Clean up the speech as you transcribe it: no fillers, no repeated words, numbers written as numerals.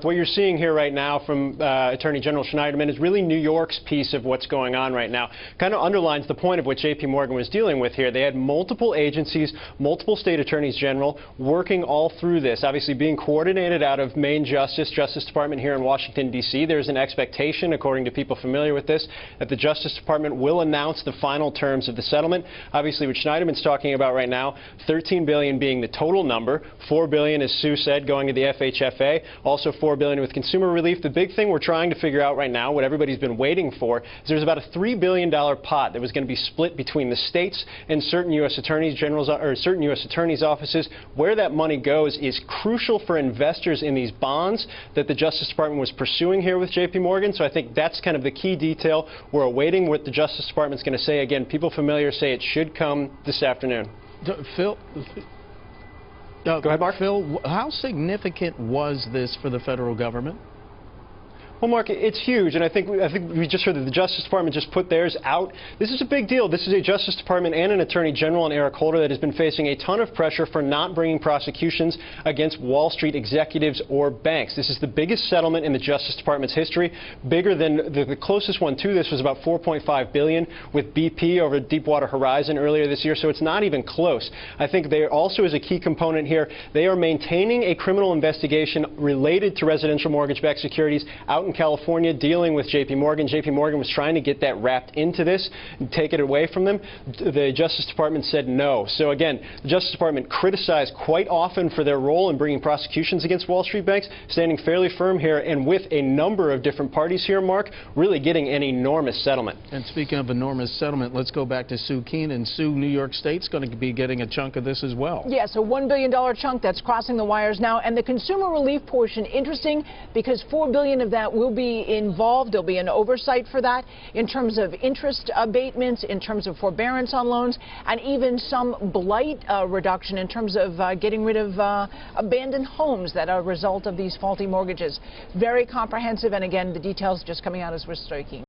What you're seeing here right now from Attorney General Schwarzman is really New York's piece of what's going on right now. Kind of underlines the point of what JPMorgan was dealing with here. They had multiple agencies, multiple state attorneys general working all through this, obviously being coordinated out of Main Justice Department here in Washington, D.C. There's an expectation, according to people familiar with this, that the Justice Department will announce the final terms of the settlement. Obviously, what Schwarzman's talking about right now, $13 billion being the total number, $4 billion, as Sue said, going to the FHFA, also $4 billion with consumer relief. The big thing we're trying to figure out right now, what everybody's been waiting for, is there's about a $3 billion pot that was going to be split between the states and certain U.S. attorneys generals or certain U.S. attorneys' offices. Where that money goes is crucial for investors in these bonds that the Justice Department was pursuing here with JPMorgan. So I think that's kind of the key detail. We're awaiting what the Justice Department's going to say. Again, people familiar say it should come this afternoon. Phil. Go ahead, Mark. Phil, how significant was this for the federal government? Well, Mark, it's huge, and I think we just heard that the Justice Department just put theirs out. This is a big deal. This is a Justice Department and an Attorney General in Eric Holder that has been facing a ton of pressure for not bringing prosecutions against Wall Street executives or banks. This is the biggest settlement in the Justice Department's history, bigger than the closest one to this was about $4.5 billion with BP over Deepwater Horizon earlier this year, so it's not even close. I think there also is a key component here. They are maintaining a criminal investigation related to residential mortgage-backed securities out in California, dealing with JPMorgan. JPMorgan was trying to get that wrapped into this and take it away from them. The Justice Department said no. So again, the Justice Department criticized quite often for their role in bringing prosecutions against Wall Street banks, standing fairly firm here and with a number of different parties here, Mark, really getting an enormous settlement. And speaking of enormous settlement, let's go back to Sue Keenan. Sue, New York State's going to be getting a chunk of this as well. Yes, a $1 billion chunk that's crossing the wires now. And the consumer relief portion, interesting, because $4 billion of that will be involved. There'll be an oversight for that in terms of interest abatements, in terms of forbearance on loans, and even some blight reduction in terms of getting rid of abandoned homes that are a result of these faulty mortgages. Very comprehensive, and again, the details just coming out as we're speaking.